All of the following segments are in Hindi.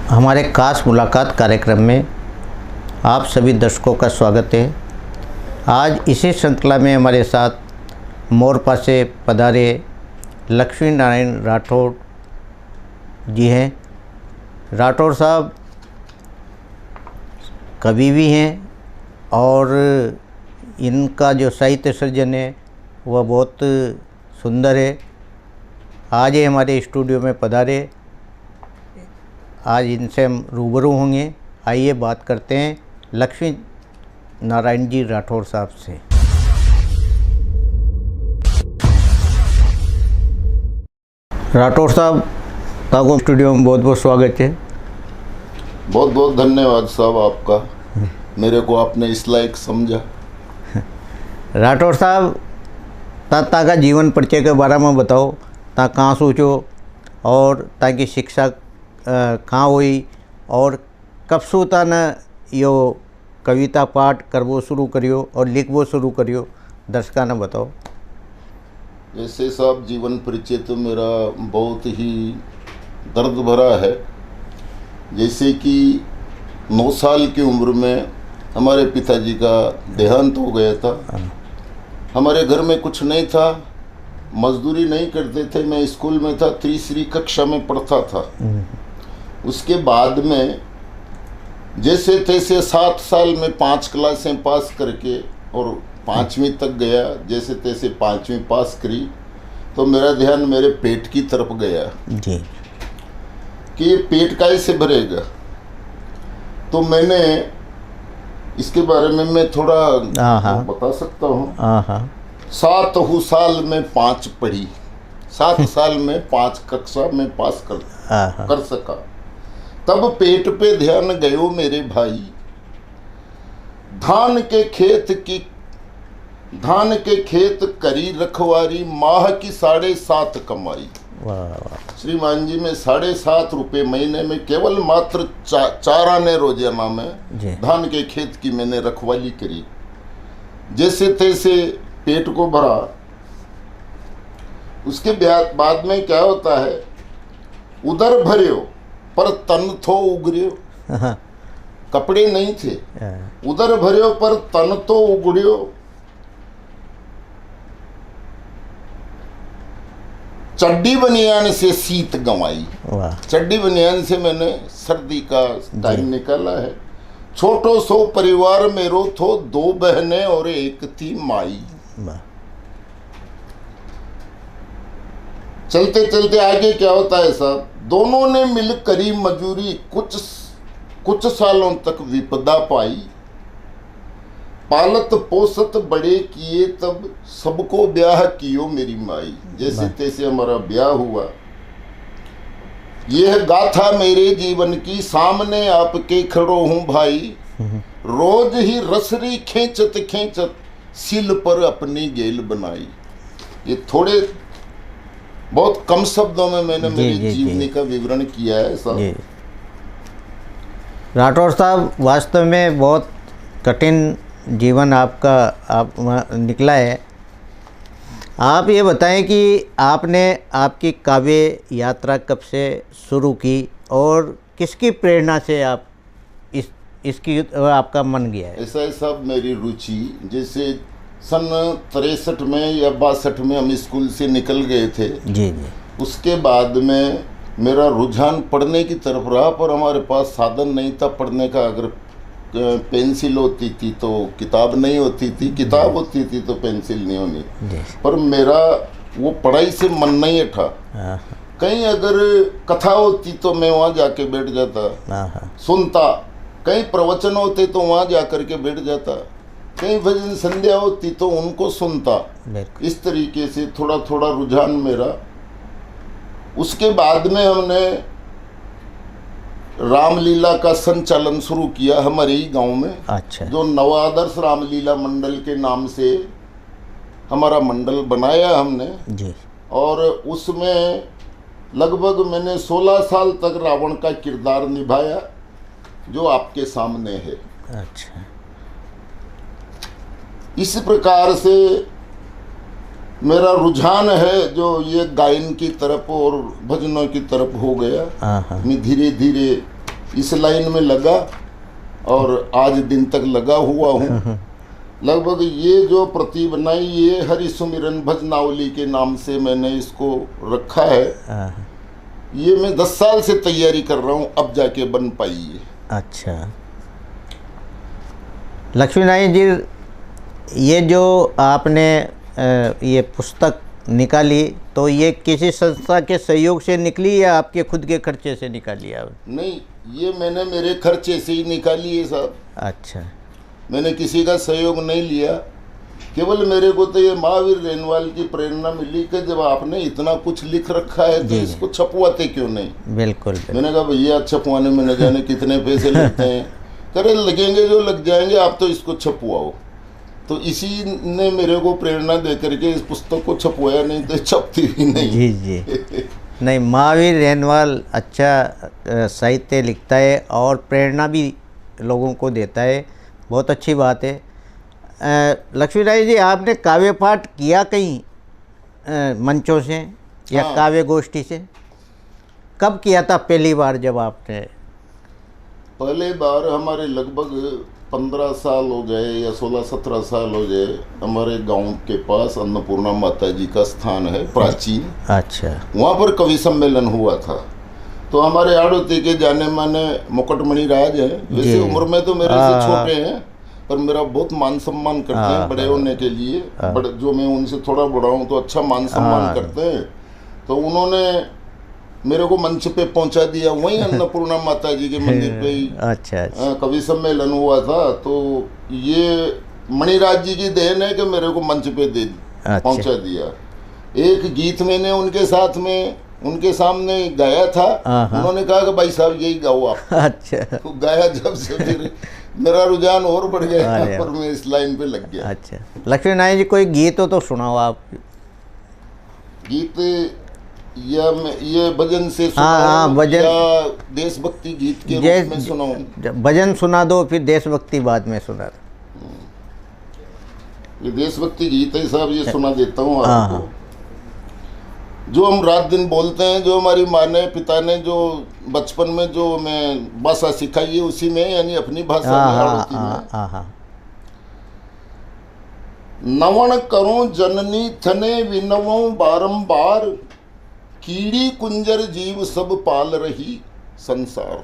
हमारे खास मुलाकात कार्यक्रम में आप सभी दर्शकों का स्वागत है। आज इसी श्रृंखला में हमारे साथ मोरपा से पधारे लक्ष्मी नारायण राठौड़ जी हैं। राठौड़ साहब कवि भी हैं और इनका जो साहित्य सृजन है वह बहुत सुंदर है। आज ये हमारे स्टूडियो में पधारे, आज इनसे हम रूबरू होंगे। आइए बात करते हैं लक्ष्मी नारायण जी राठौड़ साहब से। राठौड़ साहब ताको स्टूडियो में बहुत बहुत स्वागत है। बहुत बहुत धन्यवाद साहब आपका, मेरे को आपने इस लायक समझा। राठौड़ साहब का जीवन परिचय के बारे में बताओ। ता कहाँ सोचो और ताकि शिक्षा कहाँ हुई और कब सूता न यो कविता पाठ करवो शुरू करियो और लिखवो शुरू करियो, दर्शका ने बताओ। जैसे साहब जीवन परिचय तो मेरा बहुत ही दर्द भरा है। जैसे कि 9 साल की उम्र में हमारे पिताजी का देहांत हो गया था। हमारे घर में कुछ नहीं था, मजदूरी नहीं करते थे। मैं स्कूल में था, तीसरी कक्षा में पढ़ता था। उसके बाद में जैसे तैसे 7 साल में 5 क्लासें पास करके और 5वीं तक गया। जैसे तैसे 5वीं पास करी तो मेरा ध्यान मेरे पेट की तरफ गया जी कि ये पेट कैसे भरेगा। तो मैंने इसके बारे में मैं थोड़ा बता सकता हूँ। 7 साल में 5 पढ़ी, 7 साल में 5 कक्षा में पास कर सका। तब पेट पे ध्यान गयो मेरे भाई। धान के खेत करी रखवारी, माह की 7.5 कमाई। श्रीमान जी में 7.5 रुपये महीने में केवल मात्र 4 आने रोजाना में धान के खेत की मैंने रखवाली करी। जैसे तैसे पेट को भरा। उसके बाद में क्या होता है, उधर भरियो पर तन थो उगड़ियो। कपड़े नहीं थे, उधर भरियो पर तन तो उगड़ियो। चड्डी बनियान से शीत गंवाई। चड्डी बनियान से मैंने सर्दी का टाइम निकाला है। छोटो सो परिवार मेरो थो, 2 बहनें और 1 थी माई। चलते चलते आगे क्या होता है साहब, दोनों ने मिल करी मजूरी, कुछ सालों तक विपदा पाई। पालत पोसत बड़े किए, तब सबको ब्याह कियो मेरी माई। जैसे तैसे हमारा ब्याह हुआ। यह गाथा मेरे जीवन की, सामने आपके खड़ो हूं भाई। रोज ही रसरी खींचत खींचत, सिल पर अपनी गेल बनाई। ये थोड़े बहुत कम शब्दों में मैंने मेरी जीवनी का विवरण किया है साहब। राठौड़ साहब वास्तव में बहुत कठिन जीवन आपका निकला है। आप ये बताएं कि आपने आपकी काव्य यात्रा कब से शुरू की और किसकी प्रेरणा से आप इसकी आपका मन गया है? ऐसा है साहब, मेरी रुचि जैसे सन 63 में या 62 में हम स्कूल से निकल गए थे। जी। उसके बाद में मेरा रुझान पढ़ने की तरफ रहा, पर हमारे पास साधन नहीं था पढ़ने का। अगर पेंसिल होती थी तो किताब नहीं होती थी, किताब होती थी तो पेंसिल नहीं होनी। पर मेरा वो पढ़ाई से मन नहीं उठा। कहीं अगर कथा होती तो मैं वहाँ जाके बैठ जाता, सुनता। कहीं प्रवचन होते तो वहाँ जा कर के बैठ जाता। कहीं भजन संध्या होती तो उनको सुनता। इस तरीके से थोड़ा थोड़ा रुझान मेरा। उसके बाद में हमने रामलीला का संचालन शुरू किया हमारे ही गांव में। अच्छा। जो नवादर्श रामलीला मंडल के नाम से हमारा मंडल बनाया हमने जी। और उसमें लगभग मैंने 16 साल तक रावण का किरदार निभाया, जो आपके सामने है। अच्छा। इस प्रकार से मेरा रुझान है जो ये गायन की तरफ और भजनों की तरफ हो गया। मैं धीरे धीरे इस लाइन में लगा और आज दिन तक लगा हुआ हूँ। लगभग ये जो प्रति बनाई ये हरि सुमिरन भजनावली के नाम से मैंने इसको रखा है। ये मैं 10 साल से तैयारी कर रहा हूँ, अब जाके बन पाई है। अच्छा लक्ष्मी नारायण जी, ये जो आपने ये पुस्तक निकाली तो ये किसी संस्था के सहयोग से निकली या आपके खुद के खर्चे से निकाली आप? नहीं, ये मैंने मेरे खर्चे से ही निकाली है साहब। अच्छा, मैंने किसी का सहयोग नहीं लिया, केवल मेरे को तो ये महावीर रेनवाल की प्रेरणा मिली कि जब आपने इतना कुछ लिख रखा है तो इसको छपवाते क्यों नहीं। बिल्कुल। मैंने कहा भैया छपवाने में न जाने कितने पैसे लगते हैं, करे लगेंगे जो लग जाएंगे, आप तो इसको छपवाओ। तो इसी ने मेरे को प्रेरणा दे करके इस पुस्तक को छपवाया, नहीं तो छपती भी नहीं। जी जी नहीं, महावीर रेनवाल अच्छा साहित्य लिखता है और प्रेरणा भी लोगों को देता है, बहुत अच्छी बात है। लक्ष्मी नारायण जी, आपने काव्य पाठ किया कहीं मंचों से या काव्य गोष्ठी से? कब किया था पहली बार जब आपने? पहले बार हमारे लगभग 15 साल हो गए या 16-17 साल हो गए। हमारे गांव के पास अन्नपूर्णा माता जी का स्थान है प्राचीन। अच्छा। वहाँ पर कवि सम्मेलन हुआ था। तो हमारे आड़ोती के जाने माने मुकुटमणि राज हैं, वैसे उम्र में तो मेरे से छोटे हैं पर मेरा बहुत मान सम्मान करते हैं बड़े होने के लिए। बड़े जो मैं उनसे थोड़ा बड़ा हूँ तो अच्छा मान सम्मान करते हैं। तो उन्होंने मेरे को मंच पे पहुंचा दिया, वहीं अन्नपूर्णा माता जी के मंदिर पे ही। अच्छा। कवि सम्मेलन हुआ था। तो ये मणिराज जी की देन है कि मेरे को मंच पे पहुंचा दिया। एक गीत मैंने उनके साथ में उनके सामने गाया था। उन्होंने कहा कि भाई साहब यही गाओ आप। अच्छा। तो गाया जब से फिर मेरा रुझान और बढ़ गया पर मैं इस लाइन पे लग गया। अच्छा लक्ष्मी नारायण जी, कोई गीत हो तो सुनाओ आप। गीत या ये भजन से सुनाऊं भजन या देशभक्ति गीत के रूप में सुनाऊं? भजन सुना दो, फिर देशभक्ति बाद में सुना दो। ये देशभक्ति गीत है साहब, ये सुना देता हूँ आपको। जो हम रात दिन बोलते हैं, जो हमारी माँ ने पिता ने जो बचपन में जो मैं भाषा सिखाई है उसी में, यानी अपनी भाषा में। नवण करूं जननी थने विनवों बारंबार, कीड़ी कुंजर जीव सब पाल रही संसार।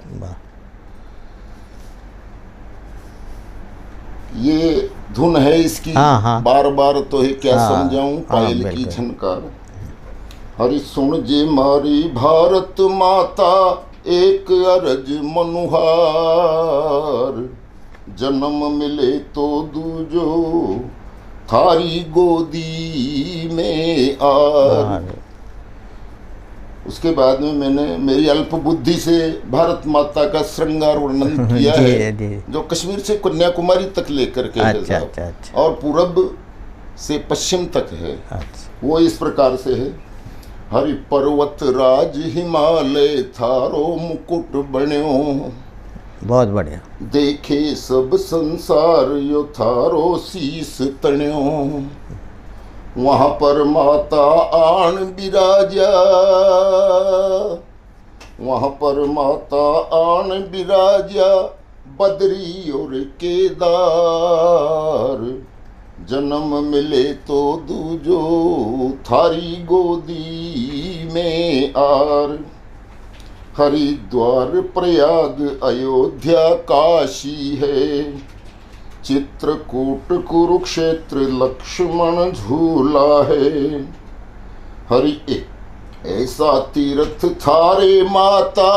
ये धुन है इसकी। बार बार तो है क्या समझाऊं पायल की झनकार। हरि सुन जे मारी भारत माता, एक अरज मनुहार, जन्म मिले तो दूजो थारी गोदी में आर। उसके बाद में मैंने मेरी अल्प बुद्धि से भारत माता का श्रृंगार वर्णन किया है, जो कश्मीर से कन्याकुमारी तक लेकर के अच्छा। और पूरब से पश्चिम तक है। वो इस प्रकार से है। हरि पर्वत राज हिमालय थारो मुकुट बन्यो, बहुत बढ़िया। देखे सब संसार यो थारो शीस तण्यो, वहाँ पर माता आन बिराजा, वहाँ पर माता आन बिराजा, बद्री और केदार, जन्म मिले तो दूजो थारी गोदी में आर। हरिद्वार प्रयाग अयोध्या काशी है, चित्रकूट कुरुक्षेत्र लक्ष्मण झूला है। हरि ऐसा तीर्थ थारे माता,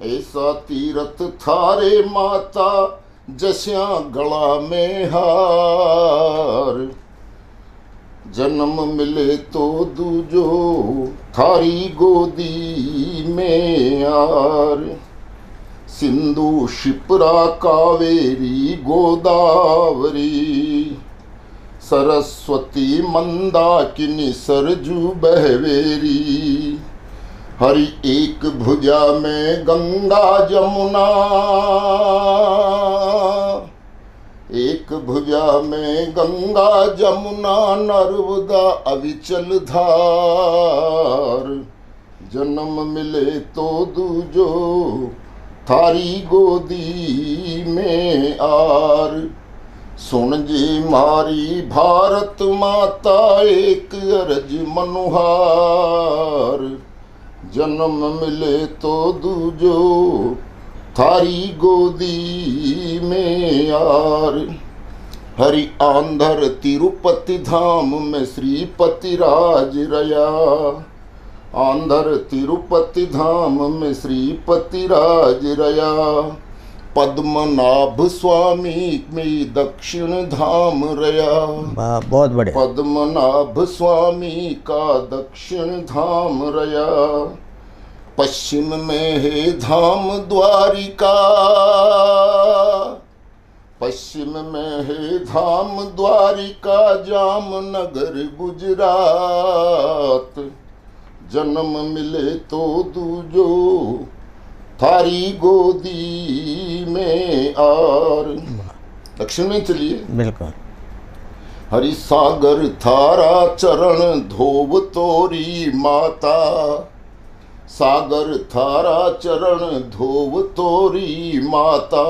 ऐसा तीर्थ थारे माता, जस्या गला में हार, जन्म मिले तो दूजो थारी गोदी में आर। सिंधु शिप्रा कावेरी गोदावरी, सरस्वती मंदाकिनी सरजू बहवेरी। हरि एक भुजा में गंगा जमुना, एक भुजा में गंगा जमुना, नर्मदा अविचल धार, जन्म मिले तो दूजो थारी गोदी में आर। सुन जी मारी भारत माता एक अरज मनुहार। जन्म मिले तो दूजो थारी गोदी में आर। हरि आंध्र तिरुपति धाम में श्रीपति राज रया। आंध्र तिरुपति धाम में श्रीपति राज रया। पद्मनाभ स्वामी में दक्षिण धाम रया। बहुत बढ़िया। पद्मनाभ स्वामी का दक्षिण धाम रया। पश्चिम में है धाम द्वारिका। पश्चिम में है धाम द्वारिका जामनगर गुजरात। जन्म मिले तो दूजो थारी गोदी में आर। दक्षिण में चलिए। बिल्कुल। हरि सागर थारा चरण धोव तोरी माता। सागर थारा चरण धोव तोरी माता।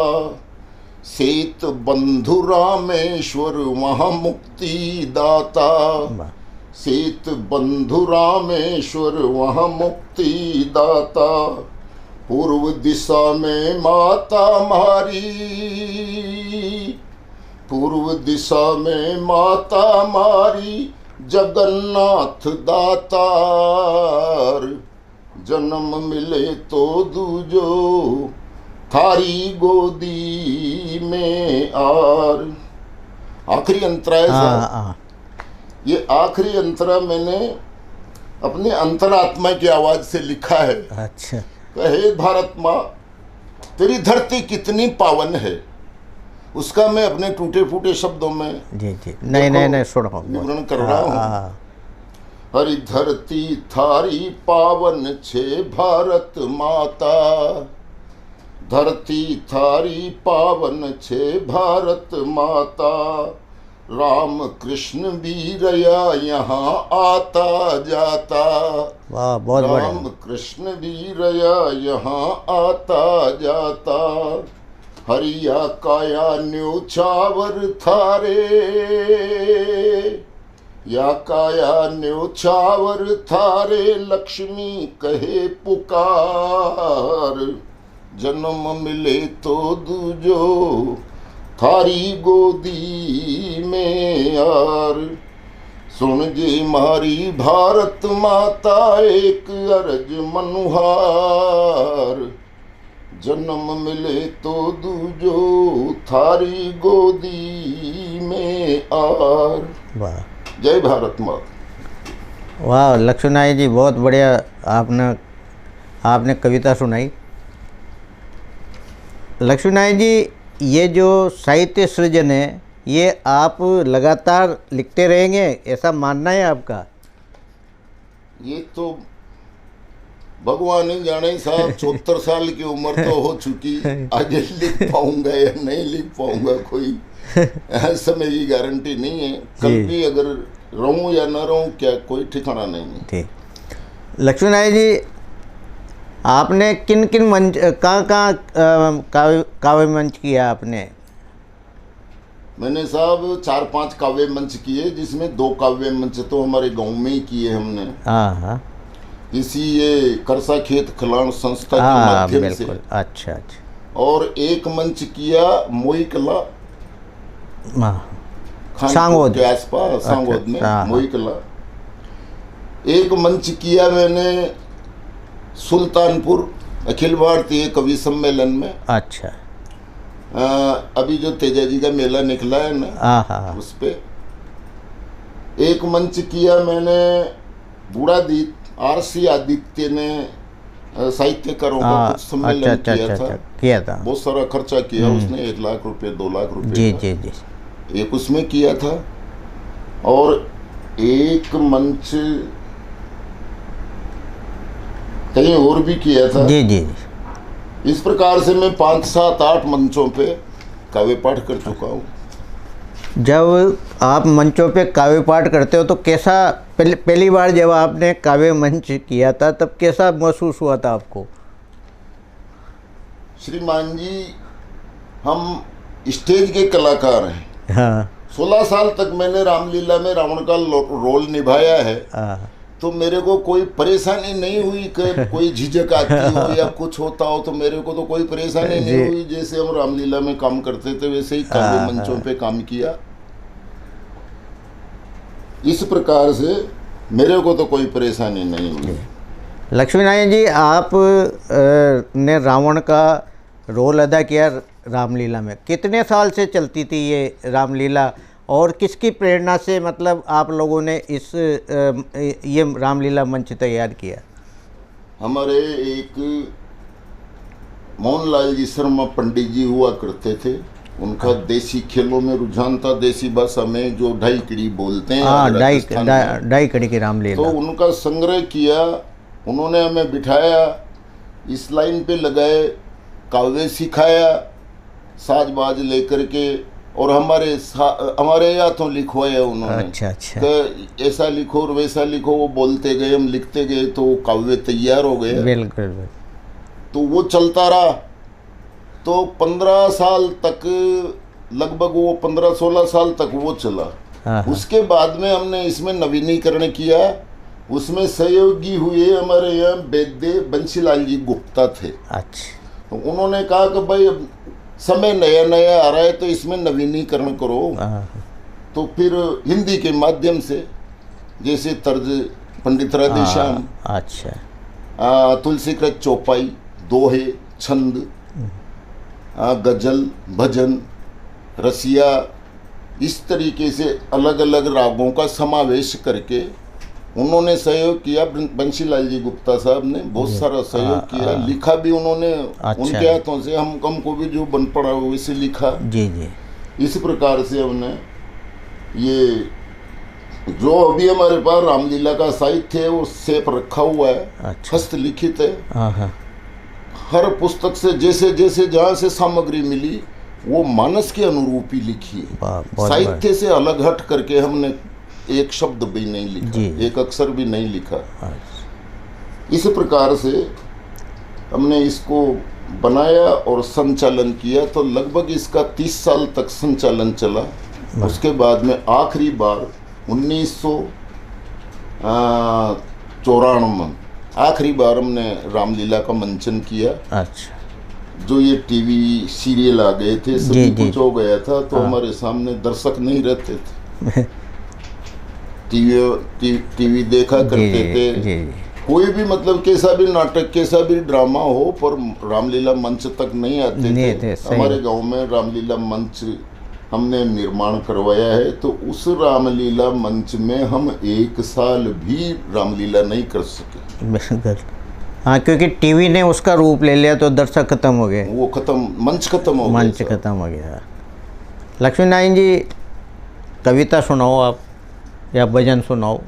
सेत बंधु रामेश्वर वहाँ मुक्ति दाता। सेत बंधु रामेश्वर वहाँ मुक्ति दाता। पूर्व दिशा में माता मारी। पूर्व दिशा में माता मारी जगन्नाथ दातार। जन्म मिले तो दूजो थारी गोदी में आर। आखिरी अंतरा है। ये आखिरी अंतरा मैंने अपने अंतरात्मा की आवाज से लिखा है। अच्छा। हे भारत माँ, तेरी धरती कितनी पावन है, उसका मैं अपने टूटे फूटे शब्दों में जी नहीं सुनो विवरण कर रहा हूँ। हरि धरती थारी पावन छे भारत माता। धरती थारी पावन छे भारत माता। राम कृष्ण वीरया यहाँ आता जाता। वाह, बहुत बढ़िया। राम कृष्ण वीरया यहाँ आता जाता। हरिया काया न्योछावर थारे। या काया न्योछावर थारे लक्ष्मी कहे पुकार। जन्म मिले तो दूजो थारी गोदी में आर। सुन जी मारी भारत माता एक अरज मनुहार। जन्म मिले तो दूजो थारी गोदी में आर। वाह, जय भारत माता। वाह लक्ष्मण नायक जी, बहुत बढ़िया आपने कविता सुनाई। लक्ष्मण नायक जी, ये जो साहित्य सृजन है ये आप लगातार लिखते रहेंगे, ऐसा मानना है आपका? ये तो भगवान ही जाने साहब। 74 साल की उम्र तो हो चुकी। आगे लिख पाऊंगा या नहीं लिख पाऊंगा कोई समय की गारंटी नहीं है। कल भी अगर रहूं या न रहूं क्या कोई ठिकाना नहीं है। ठीक। लक्ष्मण नायक जी, आपने किन किन मंच कहाँ काव्य मंच किया आपने? मैंने साहब 4-5 काव्य मंच किए, जिसमें 2 काव्य मंच तो हमारे गांव में ही किए हमने। हाँ। इसी ये करसा खेत खिलान संस्था के माध्यम से। अच्छा। और एक मंच किया मोईकला सांगोद के आसपास। सांगोद में मोईकला। एक मंच किया मैंने सुल्तानपुर अखिल भारतीय कवि सम्मेलन में। अच्छा। अभी जो तेजा जी का मेला निकला है ना, उस पे एक मंच किया मैंने। बूढ़ादीप RC आदित्य ने साहित्यकारों का कुछ सम्मेलन किया था। बहुत सारा खर्चा किया उसने, 1 लाख रुपए 2 लाख रुपए जी। एक उसमें किया था। और एक मंच कहीं और भी किया था। जी। इस प्रकार से मैं 5, 7, 8 मंचों पे काव्य पाठ कर चुका हूँ। जब आप मंचों पे काव्य पाठ करते हो तो कैसा, पहली बार जब आपने काव्य मंच किया था तब कैसा महसूस हुआ था आपको? श्रीमान जी, हम स्टेज के कलाकार हैं। हाँ 16 साल तक मैंने रामलीला में रावण का रोल निभाया है। हाँ तो मेरे को कोई परेशानी नहीं हुई कि कोई झिझक आती हो या कुछ होता हो, तो मेरे को तो कोई परेशानी नहीं हुई। जैसे हम रामलीला में काम करते थे वैसे ही काव्य मंचों पे काम किया। इस प्रकार से मेरे को तो कोई परेशानी नहीं हुई। लक्ष्मी नारायण जी, आप ने रावण का रोल अदा किया रामलीला में। कितने साल से चलती थी ये रामलीला और किसकी प्रेरणा से मतलब आप लोगों ने ये रामलीला मंच तैयार किया? हमारे एक मोहनलाल जी शर्मा पंडित जी हुआ करते थे। उनका देसी खेलों में रुझान था, देसी भाषा में जो ढाई कड़ी बोलते हैं। हाँ, ढाई कड़ी की रामलीला। तो उनका संग्रह किया, उन्होंने हमें बिठाया, इस लाइन पे लगाए, काव्य सिखाया साज बाज लेकर के, और हमारे हाथों लिखवाया उन्होंने। अच्छा अच्छा। तो ऐसा लिखो और वैसा लिखो, वो बोलते गए, हम लिखते गए, तो काव्य तैयार हो गया। बिल्कुल। तो वो चलता रहा। तो 15 साल तक, लगभग वो 15-16 साल तक वो चला। उसके बाद में हमने इसमें नवीनीकरण किया। उसमें सहयोगी हुए हमारे यहाँ वैद्य बंशीलाल जी गुप्ता थे। अच्छा। तो उन्होंने कहा कि भाई अब समय नया नया आ रहा है तो इसमें नवीनीकरण करो। तो फिर हिंदी के माध्यम से, जैसे तर्ज पंडित राधेश्याम, अच्छा, तुलसीकृत चौपाई, दोहे, छंद, गजल, भजन, रसिया, इस तरीके से अलग अलग रागों का समावेश करके उन्होंने सहयोग किया। बंशीलाल जी गुप्ता साहब ने बहुत सारा सहयोग किया। लिखा भी उन्होंने उनके हाथों से, हमको भी जो बन पड़ा वैसे लिखा। जी जी। इस प्रकार से हमने ये जो अभी हमारे पास रामलीला का साहित्य है वो सेप रखा हुआ है। अच्छा। हस्तलिखित है। हर पुस्तक से जैसे जैसे जहाँ से सामग्री मिली वो मानस के अनुरूप ही लिखी है। साहित्य से अलग हट करके हमने एक शब्द भी नहीं लिखा, एक अक्षर भी नहीं लिखा। इस प्रकार से हमने इसको बनाया और संचालन किया। तो लगभग इसका 30 साल तक संचालन चला। उसके बाद में आखिरी बार 1994 में आखिरी बार हमने रामलीला का मंचन किया। अच्छा। जो ये टीवी सीरियल आ गए थे, सभी कुछ हो गया था, तो हमारे सामने दर्शक नहीं रहते थे। टीवी देखा करते थे। कोई भी मतलब कैसा भी नाटक, कैसा भी ड्रामा हो, पर रामलीला मंच तक नहीं आते थे। हमारे गांव में रामलीला मंच हमने निर्माण करवाया है। तो उस रामलीला मंच में हम 1 साल भी रामलीला नहीं कर सके। हाँ, क्योंकि टीवी ने उसका रूप ले लिया तो दर्शक खत्म हो गए। वो खत्म, मंच खत्म हो गया। मंच खत्म हो गया। लक्ष्मी नारायण जी, कविता सुनाओ आप या भजन सुनाओ।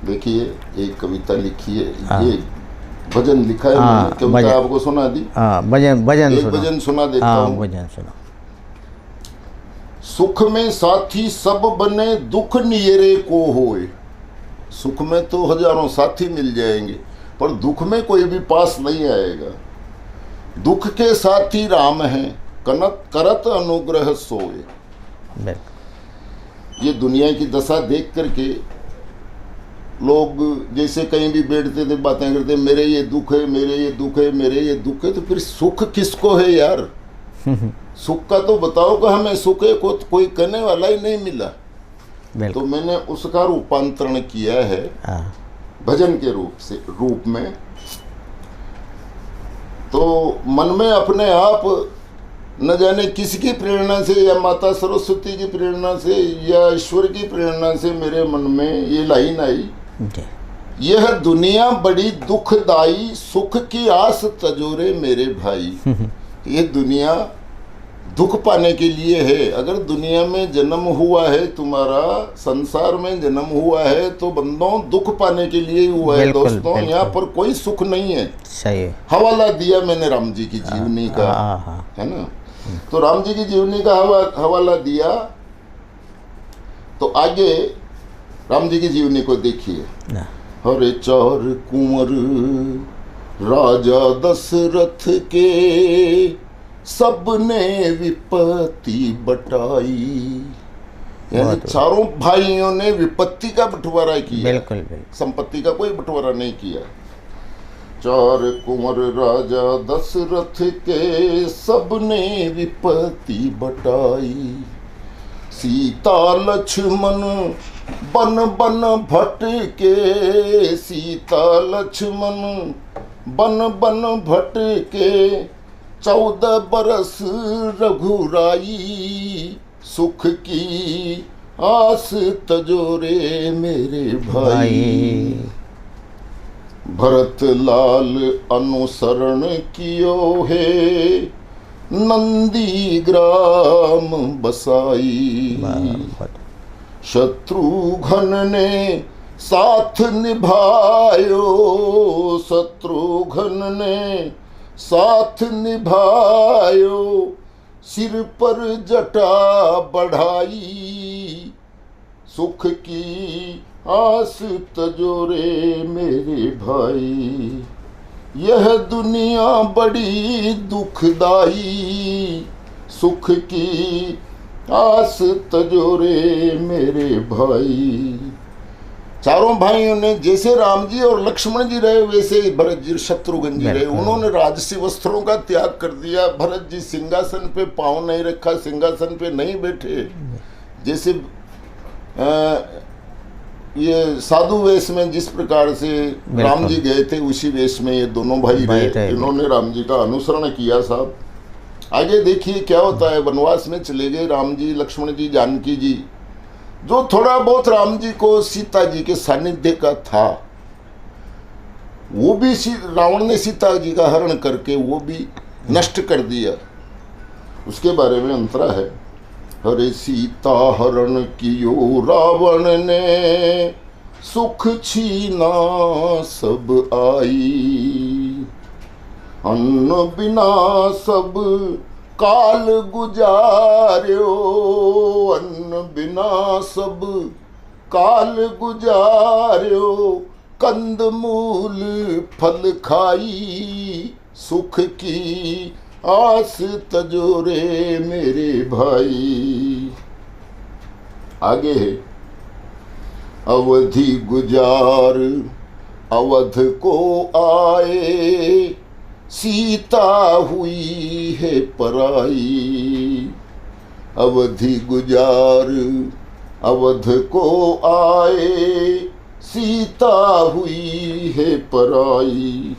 देखिए, एक कविता लिखी है, ये भजन लिखा है मैंने। कविता आपको सुना दी। भजन सुना देता हूँ। भजन सुना। सुख में साथी सब बने, दुख नियरे को होए। सुख में तो हजारों साथी मिल जाएंगे, पर दुख में कोई भी पास नहीं आएगा। दुख के साथी राम हैं, करत अनुग्रह सोए। ये दुनिया की दशा देख करके लोग जैसे कहीं भी बैठते थे, बातें करते, मेरे ये दुख है, मेरे ये दुख है, मेरे ये दुख है। तो फिर सुख किसको है यार? सुख का तो बताओ कि हमें सुख है, कोई कहने वाला ही नहीं मिला। तो मैंने उसका रूपांतरण किया है भजन के रूप में। तो मन में अपने आप न जाने किसकी प्रेरणा से, या माता सरस्वती की प्रेरणा से, या ईश्वर की प्रेरणा से मेरे मन में ये लाइन आई, यह दुनिया बड़ी दुखदाई, सुख की आस तजोरे मेरे भाई। ये दुनिया दुख पाने के लिए है। अगर दुनिया में जन्म हुआ है, तुम्हारा संसार में जन्म हुआ है, तो बंदों दुख पाने के लिए हुआ है। दोस्तों, यहाँ पर कोई सुख नहीं है। सही। हवाला दिया मैंने राम जी की जीवनी का, है ना। तो राम जी की जीवनी का हवाला दिया तो आगे राम जी की जीवनी को देखिए। ना। हरे चार कुंवर राजा दशरथ के, सबने विपत्ति बटाई। यानी चारों भाइयों ने विपत्ति का बंटवारा किया, बिल्कुल बिल्कुल। संपत्ति का कोई बंटवारा नहीं किया। चार कुंवर राजा दशरथ के, सबने विपत्ति बटाई। सीता लक्ष्मण बन बन भटके, सीता लक्ष्मण बन बन भटके। 14 बरस रघुराई, सुख की आस तजोरे मेरे भाई। भरत लाल अनुसरण कियो है, नंदी ग्राम बसाई। शत्रुघ्न ने साथ निभायो, शत्रुघ्न ने साथ निभायो। सिर पर जटा बढ़ाई, सुख की आस तजोरे मेरे भाई। यह दुनिया बड़ी दुखदाई, सुख की आस तजोरे मेरे भाई। चारों भाइयों ने, जैसे राम जी और लक्ष्मण जी रहे वैसे ही भरत जी शत्रुघ्न जी रहे। उन्होंने राजसी वस्त्रों का त्याग कर दिया। भरत जी सिंहासन पे पांव नहीं रखा, सिंहासन पे नहीं बैठे। जैसे ये साधु वेश में जिस प्रकार से राम जी गए थे, उसी वेश में ये दोनों भाई रहे। इन्होंने राम जी का अनुसरण किया। साहब आगे देखिए क्या होता है। वनवास में चले गए राम जी, लक्ष्मण जी, जानकी जी। जो थोड़ा बहुत राम जी को सीता जी के सानिध्य का था, वो भी रावण ने सीता जी का हरण करके वो भी नष्ट कर दिया। उसके बारे में अंतरा है। हरे सीता हरण कियो रावण ने, सुख छीना सब आई। अन्न बिना सब काल गुजार्यो, अन्न बिना सब काल गुजार्यो। कंद मूल फल खाई, सुख की आस तजोरे मेरे भाई। आगे है, अवधि गुजार अवध को आए, सीता हुई है पराई। अवधि गुजार अवध को आए, सीता हुई है पराई।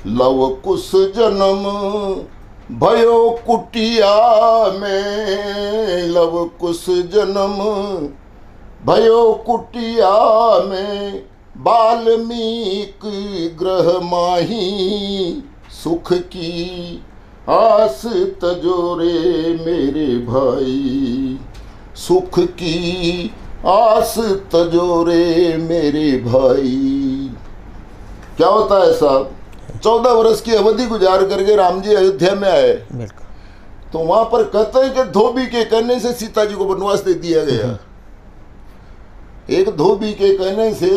लव कुश जन्म भयो कुटिया में, लव कुश जन्म भयो कुटिया में। वाल्मीकि ग्रह माही, सुख की आस तजोरे मेरे भाई। सुख की आस तजोरे मेरे भाई। क्या होता है साहब, 14 वर्ष की अवधि गुजार करके राम जी अयोध्या में आए, तो वहां पर कहते हैं कि धोबी के कहने से सीता जी को वनवास दे दिया गया। एक धोबी के कहने से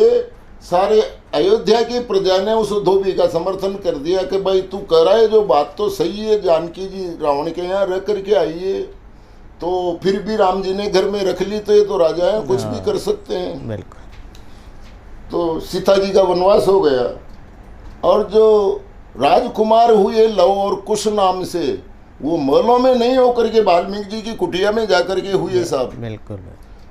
सारे अयोध्या की प्रजा ने उस धोबी का समर्थन कर दिया कि भाई तू कह रहा है जो बात तो सही है, जानकी जी रावण के यहाँ रह करके आई है, तो फिर भी राम जी ने घर में रख ली, तो ये तो राजा हैं, कुछ भी कर सकते हैं। बिल्कुल। तो सीता जी का वनवास हो गया। और जो राजकुमार हुए लव और कुश नाम से, वो महलों में नहीं होकर के वाल्मीकि जी की कुटिया में जाकर के हुए साहब। बिल्कुल।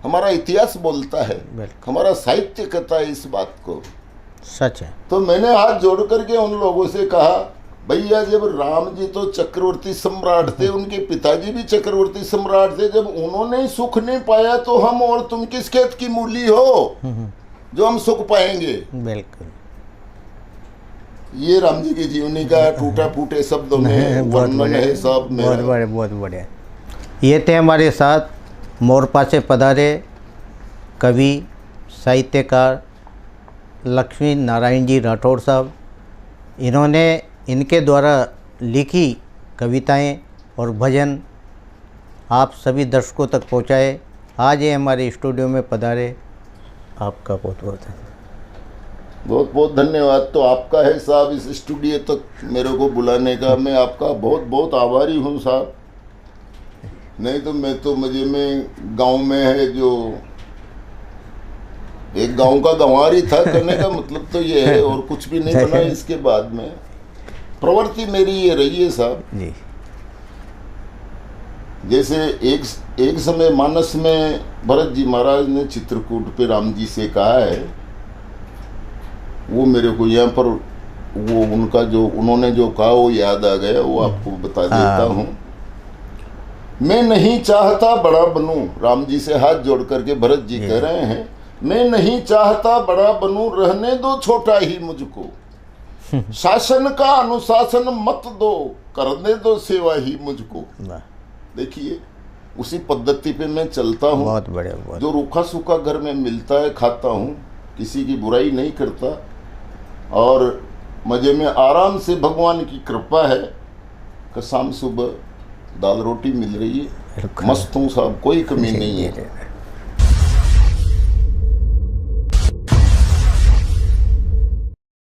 हमारा इतिहास बोलता है, हमारा साहित्य कहता है इस बात को, सच है। तो मैंने हाथ जोड़ करके उन लोगों से कहा, भैया जब राम जी तो चक्रवर्ती सम्राट थे, उनके पिताजी भी चक्रवर्ती सम्राट थे, जब उन्होंने सुख नहीं पाया तो हम और तुम किस खेत की मूली हो जो हम सुख पाएंगे। बिल्कुल। ये राम जी की जीवनी का टूटा फूटे शब्दों में वर्णन है साहब। बहुत बढ़िया। ये थे हमारे साथ मोरपा से पधारे कवि साहित्यकार लक्ष्मी नारायण जी राठौड़ साहब। इन्होंने इनके द्वारा लिखी कविताएं और भजन आप सभी दर्शकों तक पहुंचाए। आज ये हमारे स्टूडियो में पधारे, आपका बहुत बहुत धन्यवाद। बहुत बहुत धन्यवाद तो आपका है साहब, इस स्टूडियो तक मेरे को बुलाने का। मैं आपका बहुत बहुत आभारी हूँ साहब। नहीं तो मैं तो मजे में गांव में है जो एक गांव का गंवारी था, करने का मतलब तो ये है, और कुछ भी नहीं बना इसके बाद में। प्रवृत्ति मेरी ये रही है साहब जी। जैसे एक समय मानस में भरत जी महाराज ने चित्रकूट पे राम जी से कहा है, वो मेरे को यहाँ पर वो उनका जो उन्होंने जो कहा वो याद आ गया, वो आपको बता देता हूँ। मैं नहीं चाहता बड़ा बनूं, राम जी से हाथ जोड़ करके भरत जी कह रहे हैं, मैं नहीं चाहता बड़ा बनूं, रहने दो छोटा ही मुझको। शासन का अनुशासन मत दो, करने दो सेवा ही मुझको। देखिए उसी पद्धति पे मैं चलता हूँ। बहुत बढ़िया। जो रूखा सूखा घर में मिलता है खाता हूँ, किसी की बुराई नहीं करता, और मजे में आराम से भगवान की कृपा है कि शाम सुबह दाल रोटी मिल रही है, मस्त हूँ साहब, कोई कमी नहीं है।